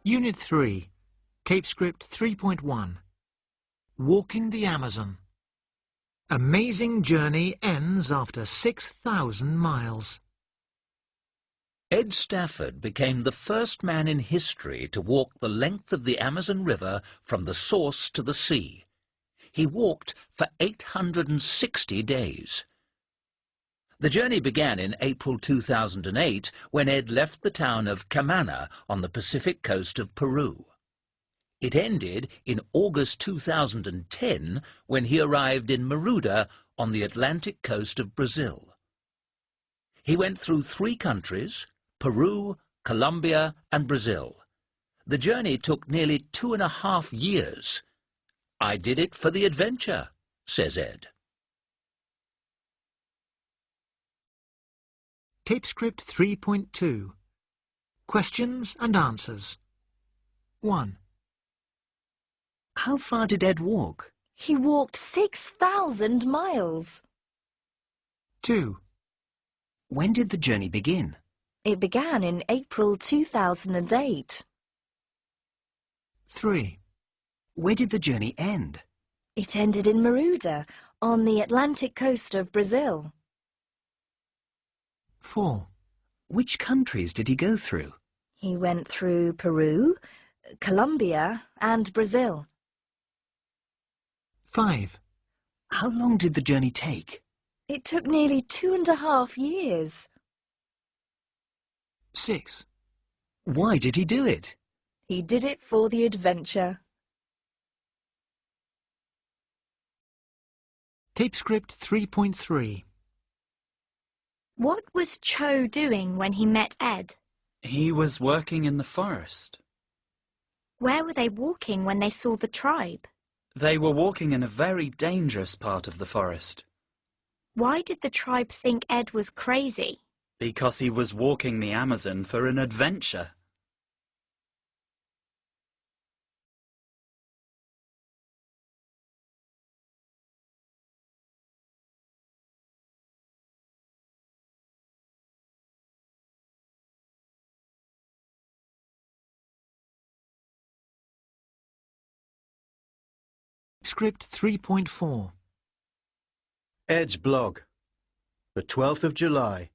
Unit 3, Tape Script 3.1. Walking the Amazon. Amazing journey ends after 6,000 miles. Ed Stafford became the first man in history to walk the length of the Amazon River from the source to the sea. He walked for 860 days. The journey began in April 2008 when Ed left the town of Camaná on the Pacific coast of Peru. It ended in August 2010 when he arrived in Maruda on the Atlantic coast of Brazil. He went through 3 countries, Peru, Colombia and Brazil. The journey took nearly 2.5 years. "I did it for the adventure," says Ed. Tape Script 3.2. Questions and answers. 1. How far did Ed walk? He walked 6,000 miles. 2. When did the journey begin? It began in April 2008. 3. Where did the journey end? It ended in Maruda, on the Atlantic coast of Brazil. 4. Which countries did he go through? He went through Peru, Colombia and Brazil. 5. How long did the journey take? It took nearly 2.5 years. 6. Why did he do it? He did it for the adventure. Tape Script 3.3. What was Cho doing when he met Ed? He was working in the forest. Where were they walking when they saw the tribe? They were walking in a very dangerous part of the forest. Why did the tribe think Ed was crazy? Because he was walking the Amazon for an adventure. Script 3.4. Ed's blog. The 12th of July,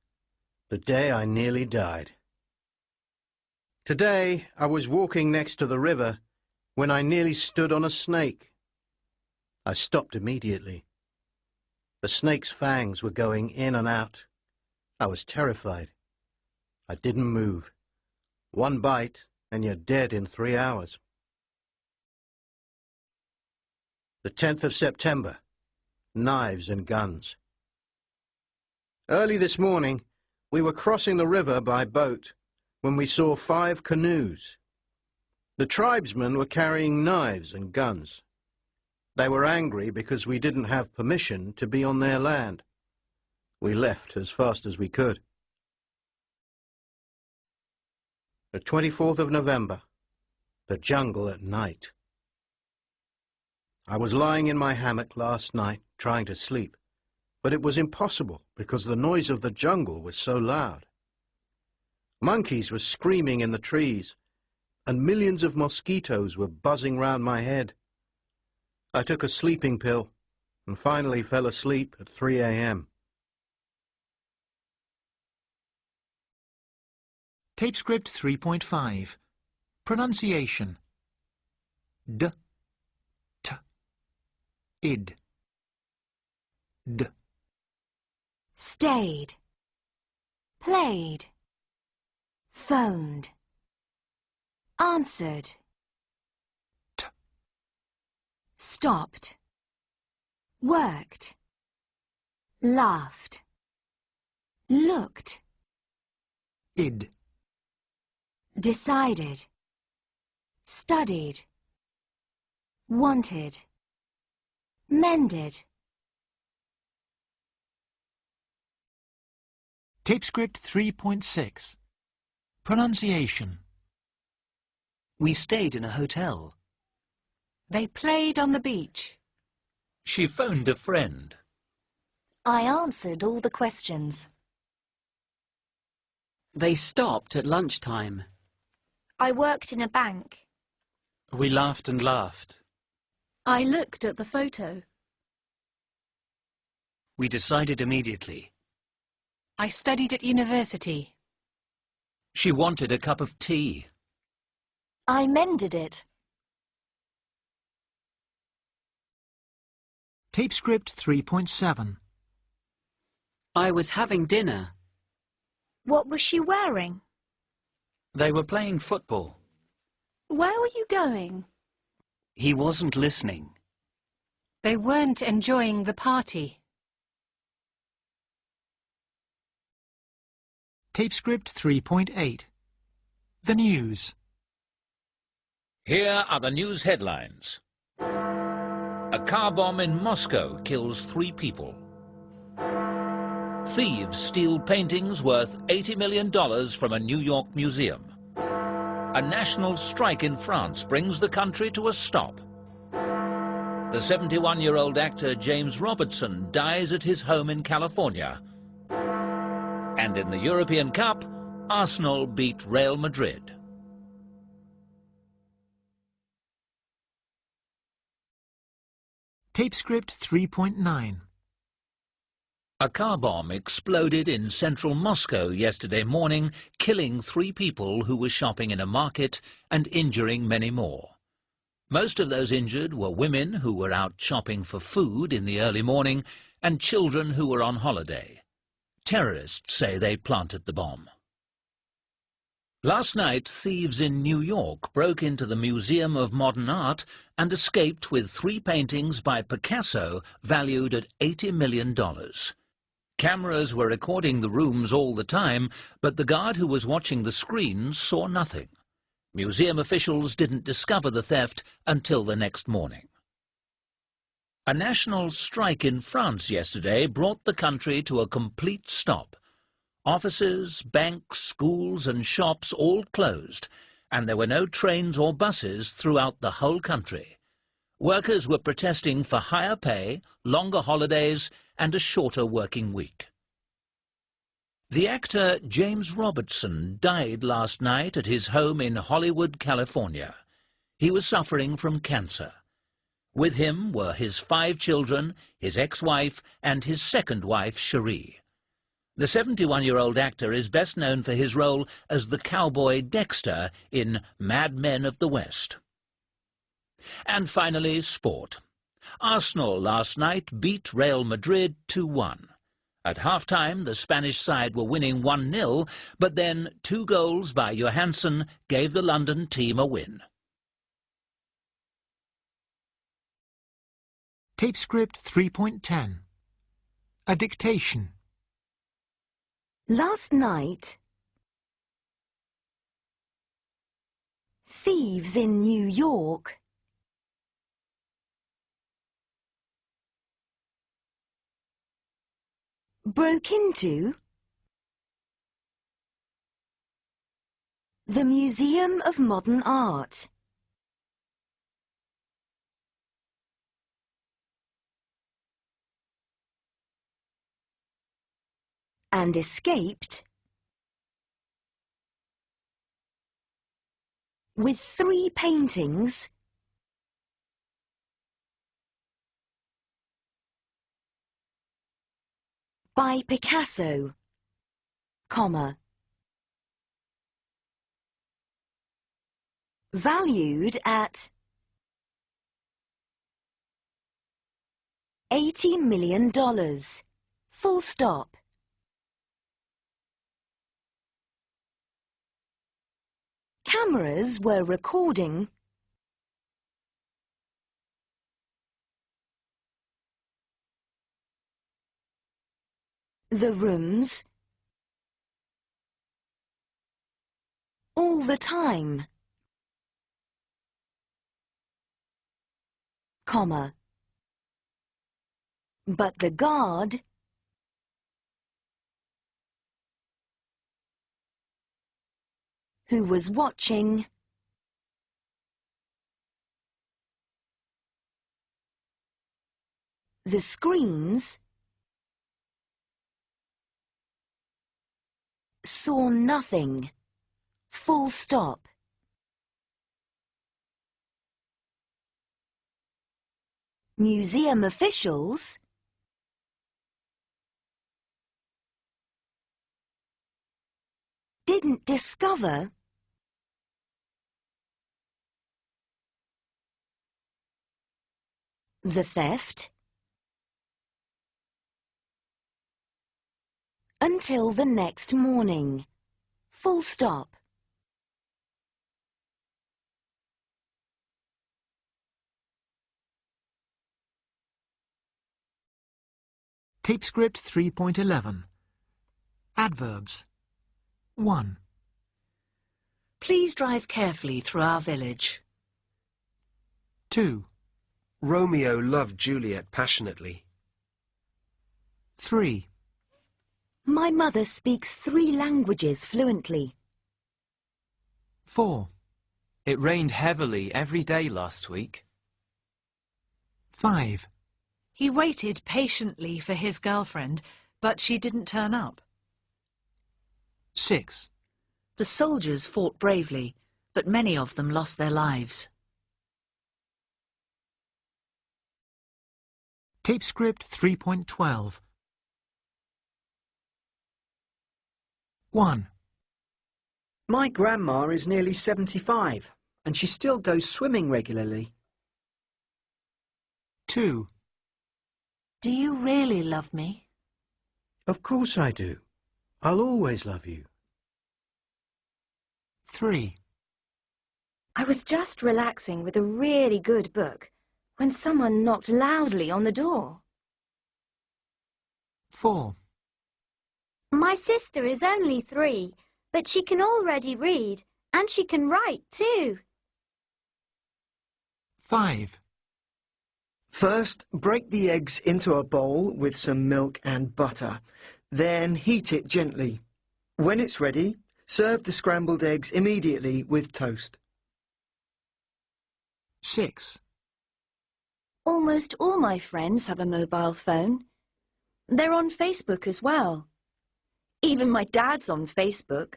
the day I nearly died. Today I was walking next to the river when I nearly stood on a snake. I stopped immediately. The snake's fangs were going in and out. I was terrified. I didn't move. One bite and you're dead in 3 hours. The 10th of September. Knives and guns. Early this morning, we were crossing the river by boat when we saw 5 canoes. The tribesmen were carrying knives and guns. They were angry because we didn't have permission to be on their land. We left as fast as we could. The 24th of November. The jungle at night. I was lying in my hammock last night trying to sleep, but it was impossible because the noise of the jungle was so loud. Monkeys were screaming in the trees, and millions of mosquitoes were buzzing round my head. I took a sleeping pill and finally fell asleep at 3 a.m. Tape Script 3.5. Pronunciation. D. T. Id. D. Stayed. Played. Phoned. Answered. T. Stopped. Worked. Laughed. Looked. Id. Decided. Studied. Wanted. Mended. Tape Script 3.6. Pronunciation. We stayed in a hotel. They played on the beach. She phoned a friend. I answered all the questions. They stopped at lunchtime. I worked in a bank. We laughed and laughed. I looked at the photo. We decided immediately. I studied at university. She wanted a cup of tea. I mended it. Tape script 3.7. I was having dinner. What was she wearing? They were playing football. Where were you going? He wasn't listening. They weren't enjoying the party. Tape script 3.8. The news. Here are the news headlines. A car bomb in Moscow kills 3 people. Thieves steal paintings worth $80 million from a New York museum. A national strike in France brings the country to a stop. The 71-year-old actor James Robertson dies at his home in California. And in the European Cup, Arsenal beat Real Madrid. Tape script 3.9. A car bomb exploded in central Moscow yesterday morning, killing 3 people who were shopping in a market and injuring many more. Most of those injured were women who were out shopping for food in the early morning and children who were on holiday. Terrorists say they planted the bomb. Last night, thieves in New York broke into the Museum of Modern Art and escaped with 3 paintings by Picasso valued at $80 million. Cameras were recording the rooms all the time, but the guard who was watching the screens saw nothing. Museum officials didn't discover the theft until the next morning. A national strike in France yesterday brought the country to a complete stop. Offices, banks, schools and shops all closed, and there were no trains or buses throughout the whole country. Workers were protesting for higher pay, longer holidays and a shorter working week. The actor James Robertson died last night at his home in Hollywood, California. He was suffering from cancer. With him were his 5 children, his ex-wife and his second wife, Cherie. The 71-year-old actor is best known for his role as the cowboy Dexter in Mad Men of the West. And finally, sport. Arsenal last night beat Real Madrid 2-1. At half-time, the Spanish side were winning 1-0, but then 2 goals by Johansson gave the London team a win. Tape script 3.10. A dictation. Last night, thieves in New York broke into the Museum of Modern Art. And escaped with 3 paintings by Picasso, valued at $80 million, full stop. Cameras were recording the rooms all the time, but the guard who was watching the screens saw nothing, full stop. Museum officials didn't discover the theft until the next morning. Full stop. Tape script 3.11. Adverbs. 1. Please drive carefully through our village. 2. Romeo loved Juliet passionately. 3. My mother speaks 3 languages fluently. 4. It rained heavily every day last week. 5. He waited patiently for his girlfriend, but she didn't turn up. 6. The soldiers fought bravely, but many of them lost their lives. Tape script 3.12. 1. My grandma is nearly 75, and she still goes swimming regularly. 2. Do you really love me? Of course I do. I'll always love you. 3. I was just relaxing with a really good book when someone knocked loudly on the door. 4. My sister is only 3, but she can already read, and she can write too. 5. First, break the eggs into a bowl with some milk and butter. Then heat it gently. When it's ready, serve the scrambled eggs immediately with toast. 6. Almost all my friends have a mobile phone. They're on Facebook as well. Even my dad's on Facebook.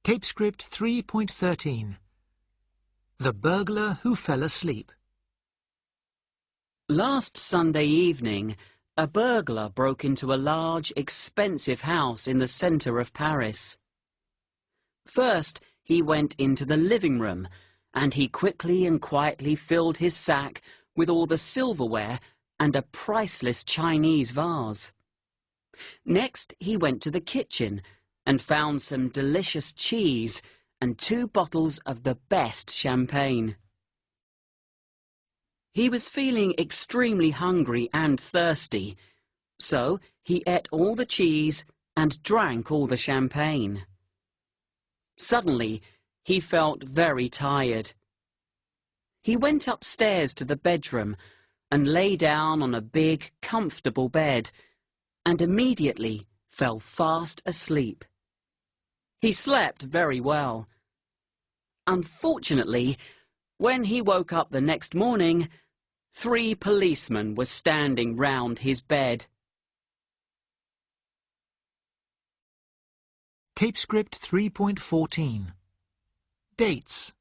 Tape script 3.13. The burglar who fell asleep. Last Sunday evening, a burglar broke into a large, expensive house in the centre of Paris. First, he went into the living room, and he quickly and quietly filled his sack with all the silverware and a priceless Chinese vase. Next, he went to the kitchen and found some delicious cheese and 2 bottles of the best champagne. He was feeling extremely hungry and thirsty, so he ate all the cheese and drank all the champagne. Suddenly, he felt very tired. He went upstairs to the bedroom and lay down on a big, comfortable bed, and immediately fell fast asleep. He slept very well. Unfortunately, when he woke up the next morning, 3 policemen were standing round his bed. Tape script 3.14. Dates.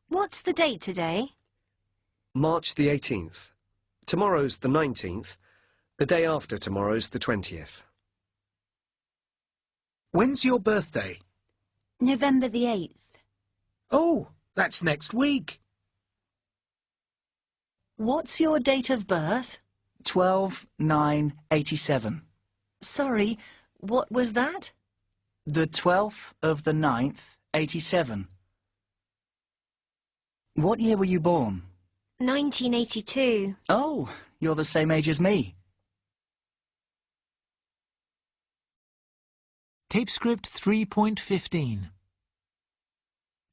What's the date today? March the 18th. Tomorrow's the 19th. The day after tomorrow's the 20th. When's your birthday? November the 8th. Oh, that's next week. What's your date of birth? 12/9/87. Sorry, what was that? The 12th of the 9th, 87. What year were you born? 1982. Oh, you're the same age as me. Tape script 3.15.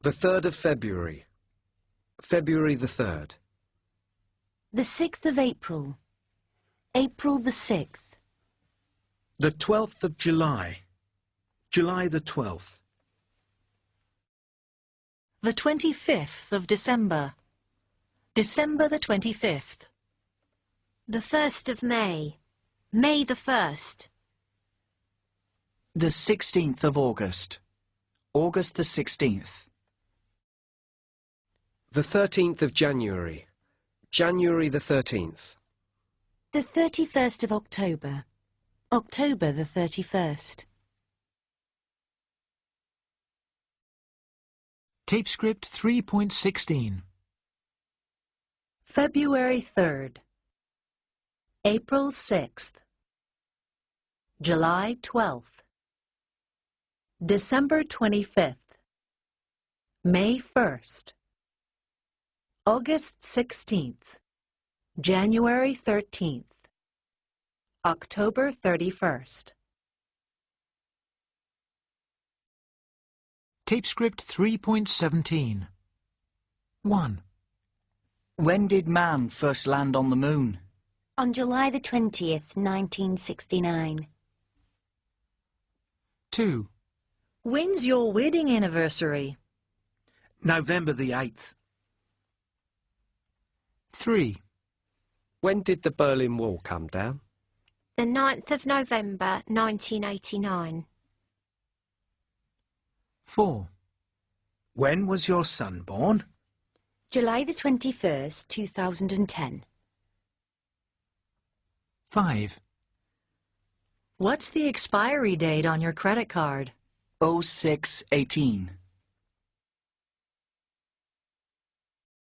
The 3rd of February. February the 3rd. The 6th of April. April the 6th. The 12th of July. July the 12th. The 25th of December. December the 25th. The 1st of May. May the 1st. The 16th of August. August the 16th. The 13th of January. January the 13th. The 31st of October. October the 31st. Tape script 3.16. February 3rd. April 6th. July 12th. December 25th. May 1st. August 16th. January 13th. October 31st. Tape script 3.17. 1. When did man first land on the moon? On July the 20th, 1969. 2. When's your wedding anniversary? November the 8th. 3. When did the Berlin Wall come down? The 9th of November, 1989. 4. When was your son born? July the 21st, 2010. 5. What's the expiry date on your credit card? 0618.